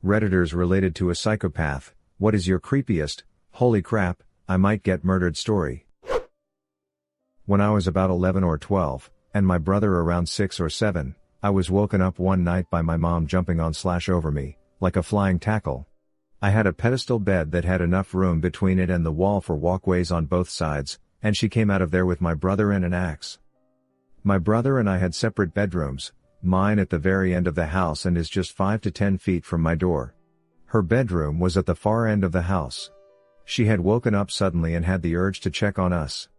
Redditors related to a psychopath. What is your creepiest, holy crap, I might get murdered story? When I was about 11 or 12, and my brother around 6 or 7, I was woken up one night by my mom jumping on/over me, like a flying tackle. I had a pedestal bed that had enough room between it and the wall for walkways on both sides, and she came out of there with my brother and an axe. My brother and I had separate bedrooms, mine at the very end of the house and is just 5 to 10 feet from my door. Her bedroom was at the far end of the house. She had woken up suddenly and had the urge to check on us.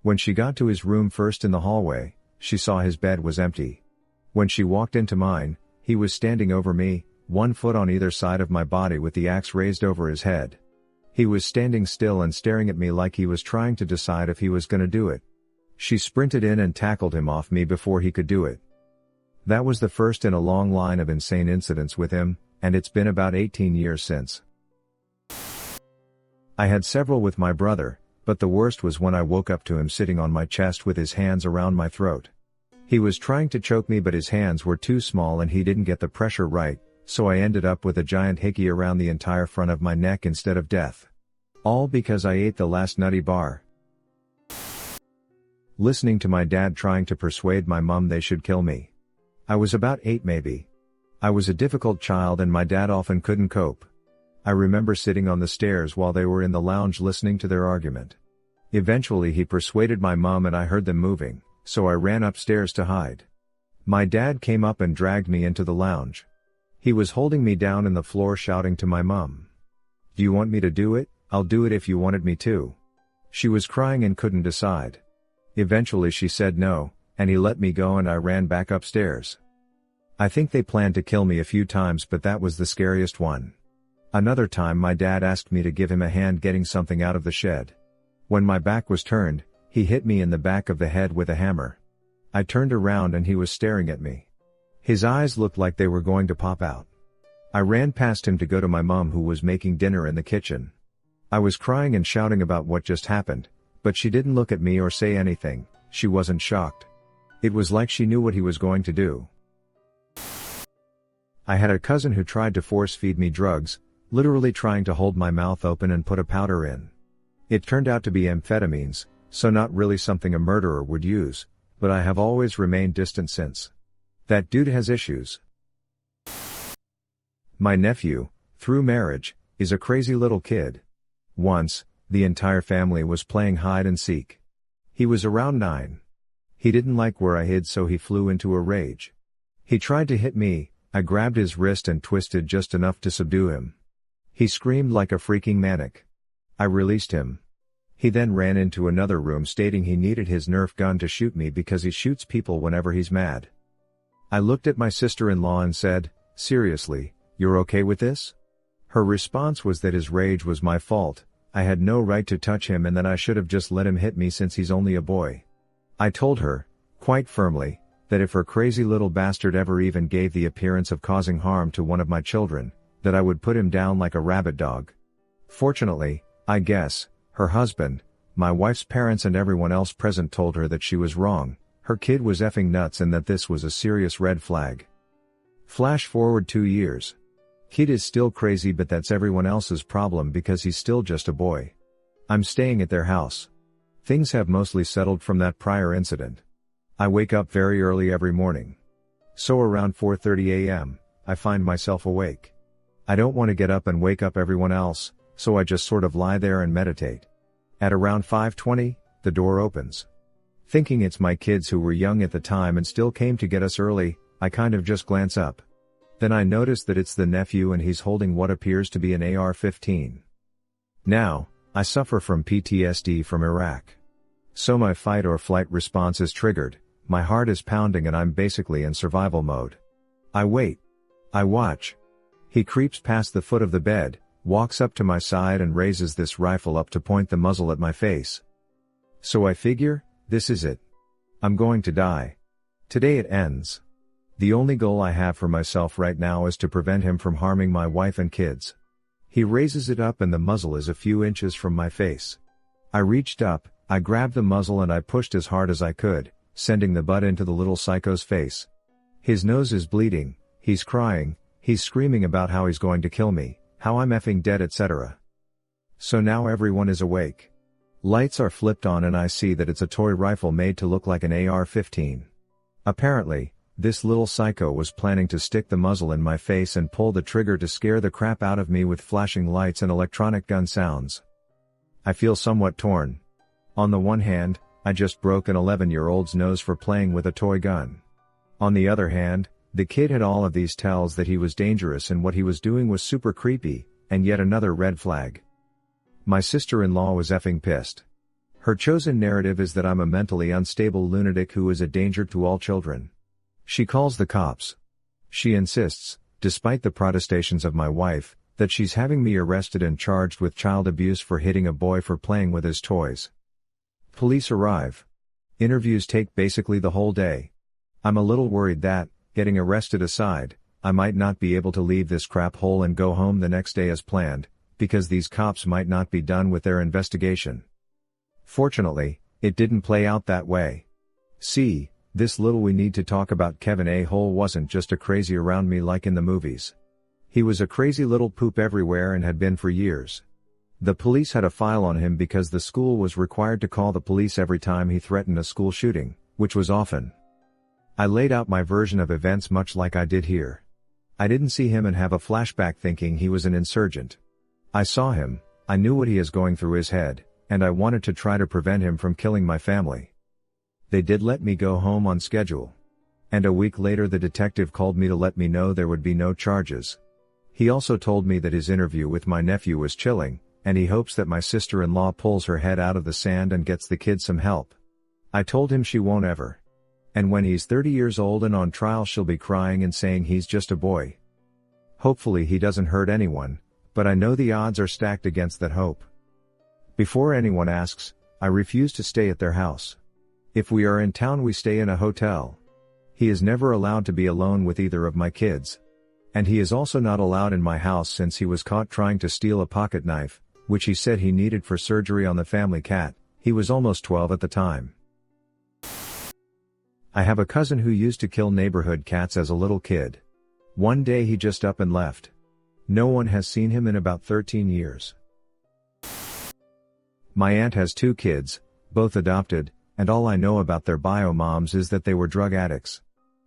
When she got to his room first in the hallway, she saw his bed was empty. When she walked into mine, he was standing over me, 1 foot on either side of my body with the axe raised over his head. He was standing still and staring at me like he was trying to decide if he was gonna do it. She sprinted in and tackled him off me before he could do it. That was the first in a long line of insane incidents with him, and it's been about 18 years since. I had several with my brother, but the worst was when I woke up to him sitting on my chest with his hands around my throat. He was trying to choke me but his hands were too small and he didn't get the pressure right, so I ended up with a giant hickey around the entire front of my neck instead of death. All because I ate the last nutty bar. Listening to my dad trying to persuade my mom they should kill me. I was about 8 maybe. I was a difficult child and my dad often couldn't cope. I remember sitting on the stairs while they were in the lounge listening to their argument. Eventually he persuaded my mom and I heard them moving, so I ran upstairs to hide. My dad came up and dragged me into the lounge. He was holding me down in the floor shouting to my mom. "Do you want me to do it? I'll do it if you wanted me to." She was crying and couldn't decide. Eventually she said no, and he let me go and I ran back upstairs. I think they planned to kill me a few times but that was the scariest one. Another time my dad asked me to give him a hand getting something out of the shed. When my back was turned, he hit me in the back of the head with a hammer. I turned around and he was staring at me. His eyes looked like they were going to pop out. I ran past him to go to my mom who was making dinner in the kitchen. I was crying and shouting about what just happened, but she didn't look at me or say anything. She wasn't shocked. It was like she knew what he was going to do. I had a cousin who tried to force feed me drugs, literally trying to hold my mouth open and put a powder in. It turned out to be amphetamines, so not really something a murderer would use, but I have always remained distant since. That dude has issues. My nephew, through marriage, is a crazy little kid. Once, the entire family was playing hide and seek. He was around 9. He didn't like where I hid so he flew into a rage. He tried to hit me, I grabbed his wrist and twisted just enough to subdue him. He screamed like a freaking maniac. I released him. He then ran into another room stating he needed his Nerf gun to shoot me because he shoots people whenever he's mad. I looked at my sister-in-law and said, "Seriously, you're okay with this?" Her response was that his rage was my fault, I had no right to touch him and that I should have just let him hit me since he's only a boy. I told her, quite firmly, that if her crazy little bastard ever even gave the appearance of causing harm to one of my children, that I would put him down like a rabid dog. Fortunately, I guess, her husband, my wife's parents and everyone else present told her that she was wrong, her kid was effing nuts and that this was a serious red flag. Flash forward 2 years. Kid is still crazy but that's everyone else's problem because he's still just a boy. I'm staying at their house. Things have mostly settled from that prior incident. I wake up very early every morning. So around 4:30 a.m., I find myself awake. I don't want to get up and wake up everyone else, so I just sort of lie there and meditate. At around 5:20, the door opens. Thinking it's my kids who were young at the time and still came to get us early, I kind of just glance up. Then I notice that it's the nephew and he's holding what appears to be an AR-15. Now, I suffer from PTSD from Iraq. So my fight or flight response is triggered, my heart is pounding and I'm basically in survival mode. I wait. I watch. He creeps past the foot of the bed, walks up to my side and raises this rifle up to point the muzzle at my face. So I figure, this is it. I'm going to die. Today it ends. The only goal I have for myself right now is to prevent him from harming my wife and kids. He raises it up and the muzzle is a few inches from my face. I reached up, I grabbed the muzzle and I pushed as hard as I could, sending the butt into the little psycho's face. His nose is bleeding, he's crying, He's screaming about how he's going to kill me, how I'm effing dead, etc. So now everyone is awake. Lights are flipped on and I see that it's a toy rifle made to look like an AR-15. Apparently, this little psycho was planning to stick the muzzle in my face and pull the trigger to scare the crap out of me with flashing lights and electronic gun sounds. I feel somewhat torn. On the one hand, I just broke an 11-year-old's nose for playing with a toy gun. On the other hand, the kid had all of these tells that he was dangerous and what he was doing was super creepy, and yet another red flag. My sister-in-law was effing pissed. Her chosen narrative is that I'm a mentally unstable lunatic who is a danger to all children. She calls the cops. She insists, despite the protestations of my wife, that she's having me arrested and charged with child abuse for hitting a boy for playing with his toys. Police arrive. Interviews take basically the whole day. I'm a little worried that, getting arrested aside, I might not be able to leave this crap hole and go home the next day as planned, because these cops might not be done with their investigation. Fortunately, it didn't play out that way. See, this little we need to talk about Kevin A-hole wasn't just a crazy around me like in the movies. He was a crazy little poop everywhere and had been for years. The police had a file on him because the school was required to call the police every time he threatened a school shooting, which was often. I laid out my version of events much like I did here. I didn't see him and have a flashback thinking he was an insurgent. I saw him, I knew what he is going through his head, and I wanted to try to prevent him from killing my family. They did let me go home on schedule. And a week later the detective called me to let me know there would be no charges. He also told me that his interview with my nephew was chilling, and he hopes that my sister-in-law pulls her head out of the sand and gets the kid some help. I told him she won't ever. And when he's 30 years old and on trial she'll be crying and saying he's just a boy. Hopefully he doesn't hurt anyone, but I know the odds are stacked against that hope. Before anyone asks, I refuse to stay at their house. If we are in town we stay in a hotel. He is never allowed to be alone with either of my kids. And he is also not allowed in my house since he was caught trying to steal a pocket knife, which he said he needed for surgery on the family cat. He was almost 12 at the time. I have a cousin who used to kill neighborhood cats as a little kid. One day he just up and left. No one has seen him in about 13 years. My aunt has 2 kids, both adopted, and all I know about their bio moms is that they were drug addicts.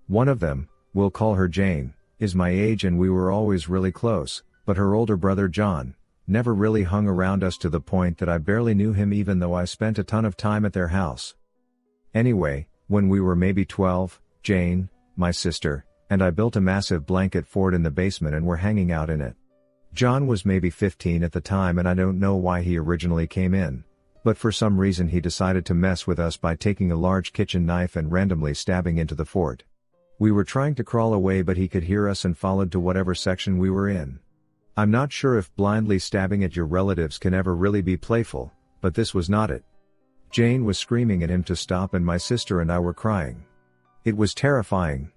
One of them, we'll call her Jane, is my age and we were always really close, but her older brother John, never really hung around us to the point that I barely knew him even though I spent a ton of time at their house. Anyway, when we were maybe 12, Jane, my sister, and I built a massive blanket fort in the basement and were hanging out in it. John was maybe 15 at the time and I don't know why he originally came in, but for some reason he decided to mess with us by taking a large kitchen knife and randomly stabbing into the fort. We were trying to crawl away but he could hear us and followed to whatever section we were in. I'm not sure if blindly stabbing at your relatives can ever really be playful, but this was not it. Jane was screaming at him to stop and my sister and I were crying. It was terrifying.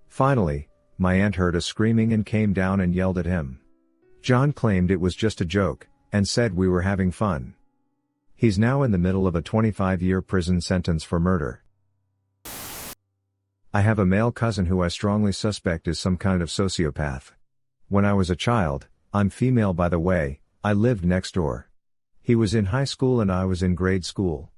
Finally, my aunt heard us screaming and came down and yelled at him. John claimed it was just a joke, and said we were having fun. He's now in the middle of a 25-year prison sentence for murder. I have a male cousin who I strongly suspect is some kind of sociopath. When I was a child, I'm female by the way, I lived next door. He was in high school and I was in grade school.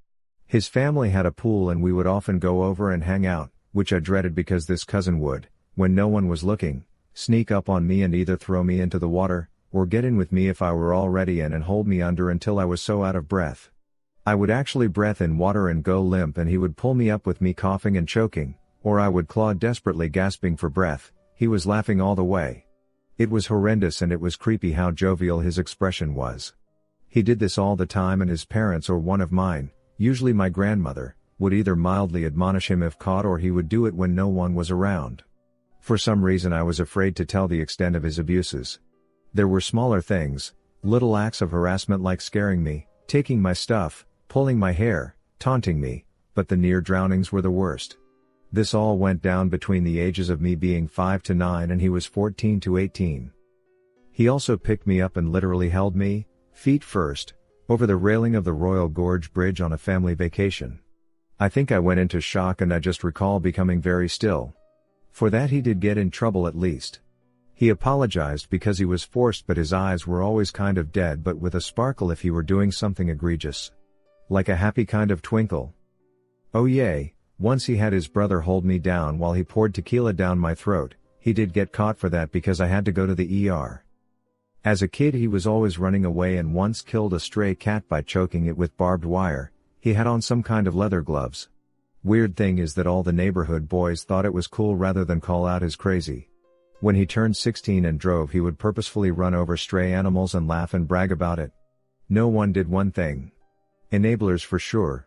His family had a pool and we would often go over and hang out, which I dreaded because this cousin would, when no one was looking, sneak up on me and either throw me into the water, or get in with me if I were already in and hold me under until I was so out of breath. I would actually breath in water and go limp and he would pull me up with me coughing and choking, or I would claw desperately gasping for breath. He was laughing all the way. It was horrendous and it was creepy how jovial his expression was. He did this all the time and his parents or one of mine, usually my grandmother, would either mildly admonish him if caught or he would do it when no one was around. For some reason I was afraid to tell the extent of his abuses. There were smaller things, little acts of harassment like scaring me, taking my stuff, pulling my hair, taunting me, but the near drownings were the worst. This all went down between the ages of me being 5 to 9 and he was 14 to 18. He also picked me up and literally held me, feet first, over the railing of the Royal Gorge Bridge on a family vacation. I think I went into shock and I just recall becoming very still. For that he did get in trouble at least. He apologized because he was forced, but his eyes were always kind of dead but with a sparkle if he were doing something egregious. Like a happy kind of twinkle. Oh yay, once he had his brother hold me down while he poured tequila down my throat. He did get caught for that because I had to go to the ER. As a kid he was always running away and once killed a stray cat by choking it with barbed wire. He had on some kind of leather gloves. Weird thing is that all the neighborhood boys thought it was cool rather than call out his crazy. When he turned 16 and drove, he would purposefully run over stray animals and laugh and brag about it. No one did one thing. Enablers for sure.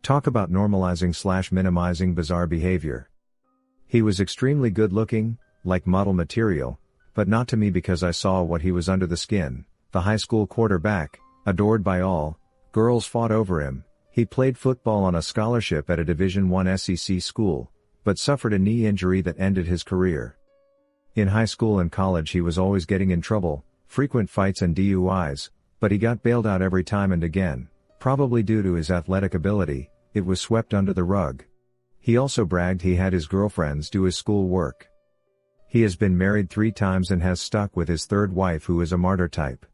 Talk about normalizing/minimizing bizarre behavior. He was extremely good looking, like model material, but not to me because I saw what he was under the skin. The high school quarterback, adored by all, girls fought over him. He played football on a scholarship at a Division I SEC school, but suffered a knee injury that ended his career. In high school and college he was always getting in trouble, frequent fights and DUIs, but he got bailed out every time and again, probably due to his athletic ability. It was swept under the rug. He also bragged he had his girlfriends do his school work. He has been married 3 times and has stuck with his 3rd wife, who is a martyr type.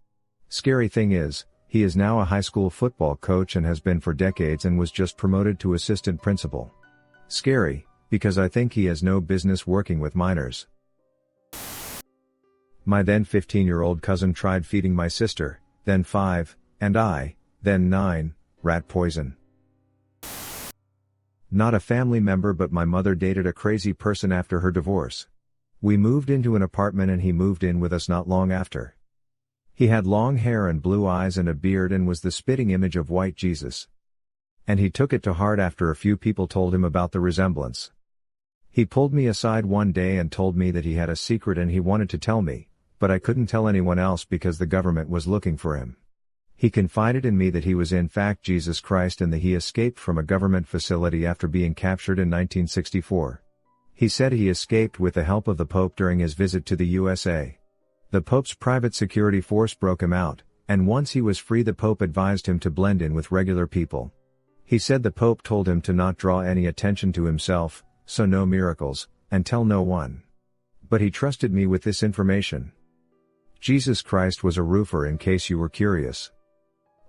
Scary thing is, he is now a high school football coach and has been for decades and was just promoted to assistant principal. Scary, because I think he has no business working with minors. My then 15-year-old cousin tried feeding my sister, then 5, and I, then 9, rat poison. Not a family member, but my mother dated a crazy person after her divorce. We moved into an apartment and he moved in with us not long after. He had long hair and blue eyes and a beard and was the spitting image of white Jesus. And he took it to heart after a few people told him about the resemblance. He pulled me aside one day and told me that he had a secret and he wanted to tell me, but I couldn't tell anyone else because the government was looking for him. He confided in me that he was in fact Jesus Christ and that he escaped from a government facility after being captured in 1964. He said he escaped with the help of the Pope during his visit to the USA. The Pope's private security force broke him out, and once he was free the Pope advised him to blend in with regular people. He said the Pope told him to not draw any attention to himself, so no miracles, and tell no one. But he trusted me with this information. Jesus Christ was a roofer, in case you were curious.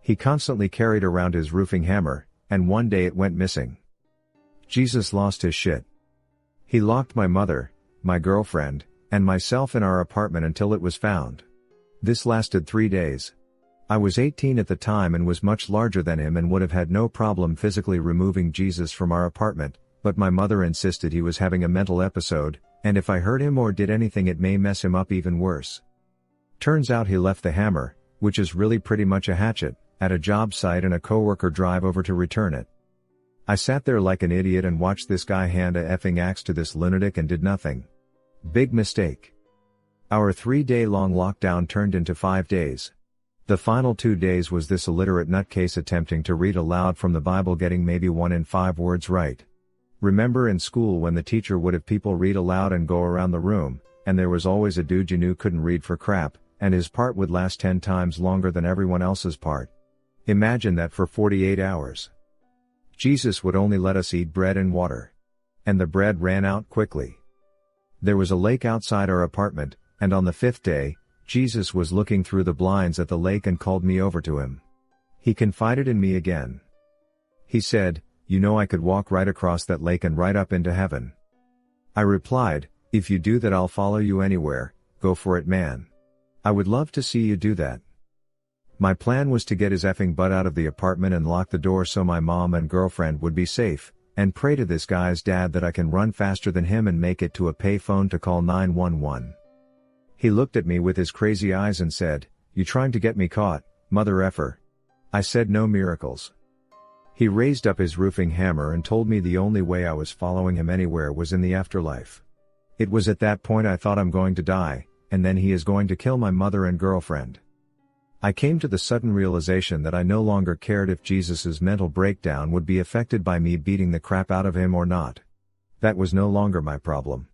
He constantly carried around his roofing hammer, and one day it went missing. Jesus lost his shit. He locked my mother, my girlfriend, and myself in our apartment until it was found. This lasted 3 days. I was 18 at the time and was much larger than him and would have had no problem physically removing Jesus from our apartment, but my mother insisted he was having a mental episode, and if I hurt him or did anything it may mess him up even worse. Turns out he left the hammer, which is really pretty much a hatchet, at a job site and a coworker drive over to return it. I sat there like an idiot and watched this guy hand a effing axe to this lunatic and did nothing. Big mistake. Our 3-day-long lockdown turned into 5 days. The final 2 days was this illiterate nutcase attempting to read aloud from the Bible, getting maybe 1 in 5 words right. Remember in school when the teacher would have people read aloud and go around the room, and there was always a dude you knew couldn't read for crap, and his part would last 10 times longer than everyone else's part. Imagine that for 48 hours. Jesus would only let us eat bread and water. And the bread ran out quickly. There was a lake outside our apartment, and on the 5th day, Jesus was looking through the blinds at the lake and called me over to him. He confided in me again. He said, "You know I could walk right across that lake and right up into heaven." I replied, "If you do that I'll follow you anywhere, go for it man. I would love to see you do that." My plan was to get his effing butt out of the apartment and lock the door so my mom and girlfriend would be safe, and pray to this guy's dad that I can run faster than him and make it to a payphone to call 911. He looked at me with his crazy eyes and said, "You trying to get me caught, mother effer?" I said no miracles. He raised up his roofing hammer and told me the only way I was following him anywhere was in the afterlife. It was at that point I thought I'm going to die, and then he is going to kill my mother and girlfriend. I came to the sudden realization that I no longer cared if Jesus's mental breakdown would be affected by me beating the crap out of him or not. That was no longer my problem.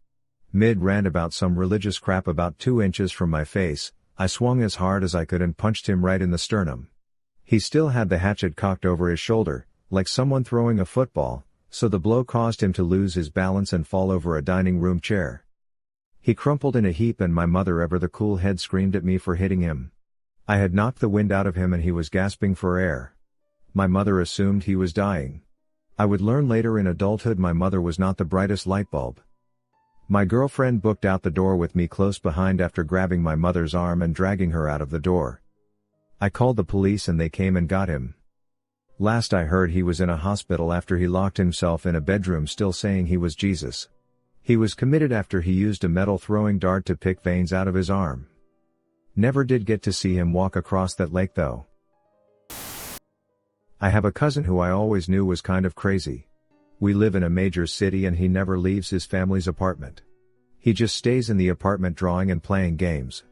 Mid-rant about some religious crap about 2 inches from my face, I swung as hard as I could and punched him right in the sternum. He still had the hatchet cocked over his shoulder, like someone throwing a football, so the blow caused him to lose his balance and fall over a dining room chair. He crumpled in a heap and my mother ever the cool head screamed at me for hitting him. I had knocked the wind out of him and he was gasping for air. My mother assumed he was dying. I would learn later in adulthood my mother was not the brightest light bulb. My girlfriend booked out the door with me close behind after grabbing my mother's arm and dragging her out of the door. I called the police and they came and got him. Last I heard he was in a hospital after he locked himself in a bedroom still saying he was Jesus. He was committed after he used a metal throwing dart to pick veins out of his arm. Never did get to see him walk across that lake though. I have a cousin who I always knew was kind of crazy. We live in a major city and he never leaves his family's apartment. He just stays in the apartment drawing and playing games.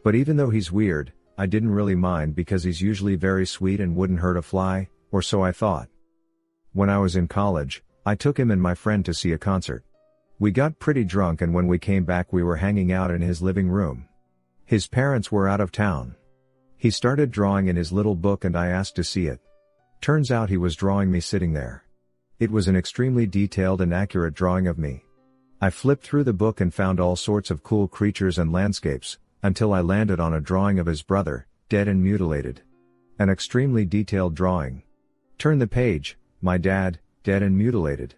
But even though he's weird, I didn't really mind because he's usually very sweet and wouldn't hurt a fly, or so I thought. When I was in college, I took him and my friend to see a concert. We got pretty drunk and when we came back we were hanging out in his living room. His parents were out of town. He started drawing in his little book and I asked to see it. Turns out he was drawing me sitting there. It was an extremely detailed and accurate drawing of me. I flipped through the book and found all sorts of cool creatures and landscapes, until I landed on a drawing of his brother, dead and mutilated. An extremely detailed drawing. Turn the page, my dad, dead and mutilated.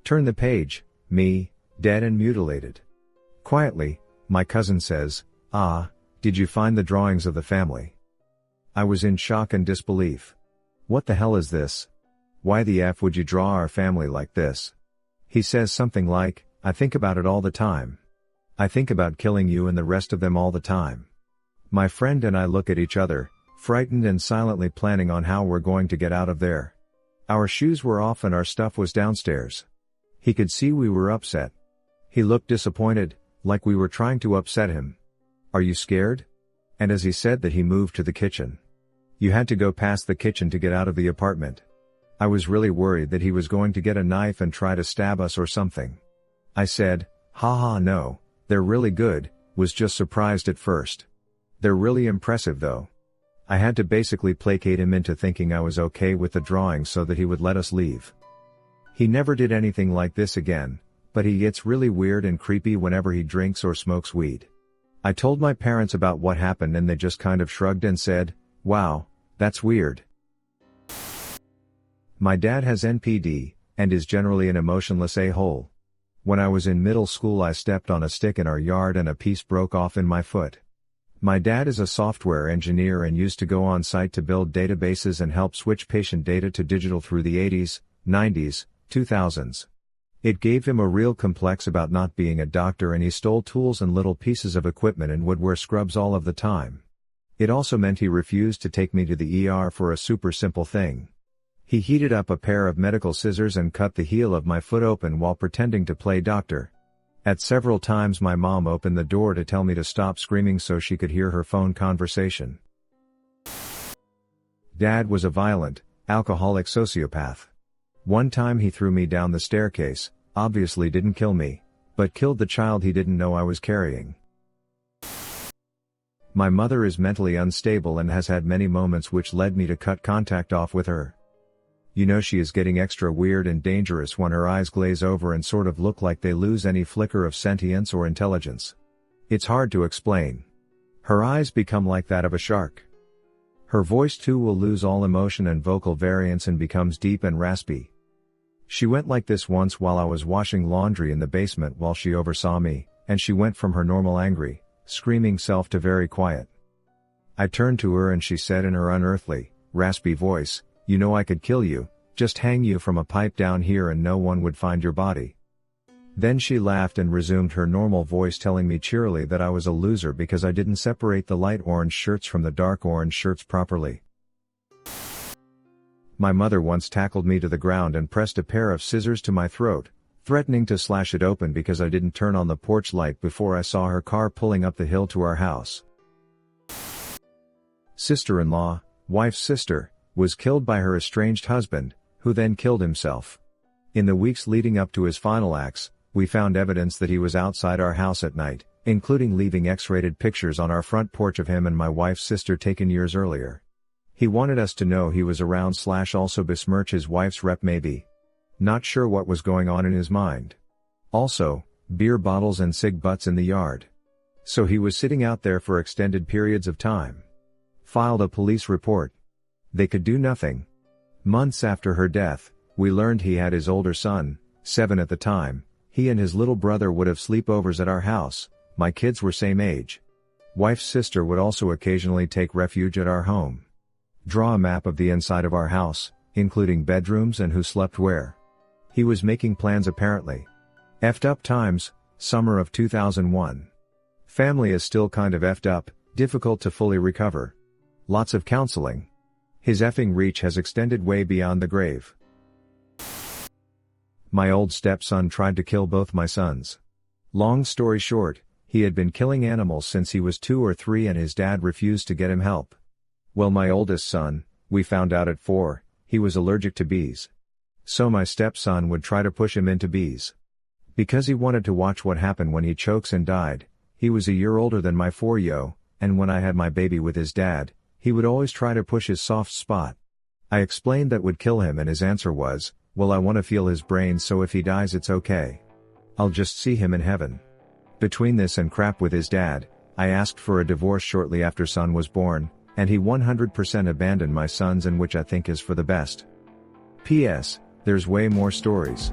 Turn the page, me, dead and mutilated. Quietly, my cousin says, "Ah, did you find the drawings of the family?" I was in shock and disbelief. What the hell is this? Why the F would you draw our family like this? He says something like, "I think about it all the time. I think about killing you and the rest of them all the time." My friend and I look at each other, frightened and silently planning on how we're going to get out of there. Our shoes were off and our stuff was downstairs. He could see we were upset. He looked disappointed, like we were trying to upset him. "Are you scared?" And as he said that he moved to the kitchen. You had to go past the kitchen to get out of the apartment. I was really worried that he was going to get a knife and try to stab us or something. I said, "Haha no, they're really good," was just surprised at first. "They're really impressive though." I had to basically placate him into thinking I was okay with the drawing so that he would let us leave. He never did anything like this again, but he gets really weird and creepy whenever he drinks or smokes weed. I told my parents about what happened and they just kind of shrugged and said, "Wow, that's weird." My dad has NPD, and is generally an emotionless a-hole. When I was in middle school I stepped on a stick in our yard and a piece broke off in my foot. My dad is a software engineer and used to go on site to build databases and help switch patient data to digital through the 80s, 90s, 2000s. It gave him a real complex about not being a doctor and he stole tools and little pieces of equipment and would wear scrubs all of the time. It also meant he refused to take me to the ER for a super simple thing. He heated up a pair of medical scissors and cut the heel of my foot open while pretending to play doctor. At several times my mom opened the door to tell me to stop screaming so she could hear her phone conversation. Dad was a violent, alcoholic sociopath. One time he threw me down the staircase, obviously didn't kill me, but killed the child he didn't know I was carrying. My mother is mentally unstable and has had many moments which led me to cut contact off with her. You know she is getting extra weird and dangerous when her eyes glaze over and sort of look like they lose any flicker of sentience or intelligence. It's hard to explain. Her eyes become like that of a shark. Her voice too will lose all emotion and vocal variance and becomes deep and raspy. She went like this once while I was washing laundry in the basement while she oversaw me, and she went from her normal angry, screaming self to very quiet. I turned to her and she said in her unearthly, raspy voice, "You know I could kill you, just hang you from a pipe down here and no one would find your body." Then she laughed and resumed her normal voice telling me cheerily that I was a loser because I didn't separate the light orange shirts from the dark orange shirts properly. My mother once tackled me to the ground and pressed a pair of scissors to my throat, threatening to slash it open because I didn't turn on the porch light before I saw her car pulling up the hill to our house. Sister-in-law, wife's sister, was killed by her estranged husband, who then killed himself. In the weeks leading up to his final acts, we found evidence that he was outside our house at night, including leaving X-rated pictures on our front porch of him and my wife's sister taken years earlier. He wanted us to know he was around / also besmirch his wife's rep maybe. Not sure what was going on in his mind. Also, beer bottles and cig butts in the yard. So he was sitting out there for extended periods of time. Filed a police report. They could do nothing. Months after her death, we learned he had his older son, 7 at the time. He and his little brother would have sleepovers at our house. My kids were same age. Wife's sister would also occasionally take refuge at our home. Draw a map of the inside of our house, including bedrooms and who slept where. He was making plans apparently. Effed up times, summer of 2001. Family is still kind of effed up, difficult to fully recover. Lots of counseling. His effing reach has extended way beyond the grave. My old stepson tried to kill both my sons. Long story short, he had been killing animals since he was 2 or 3 and his dad refused to get him help. Well, my oldest son, we found out at 4, he was allergic to bees. So my stepson would try to push him into bees. Because he wanted to watch what happened when he chokes and died. He was a year older than my 4-yo, and when I had my baby with his dad, he would always try to push his soft spot. I explained that would kill him and his answer was, well, I want to feel his brains, so if he dies it's okay. I'll just see him in heaven. Between this and crap with his dad, I asked for a divorce shortly after son was born, and he 100% abandoned my sons, and which I think is for the best. P.S. There's way more stories.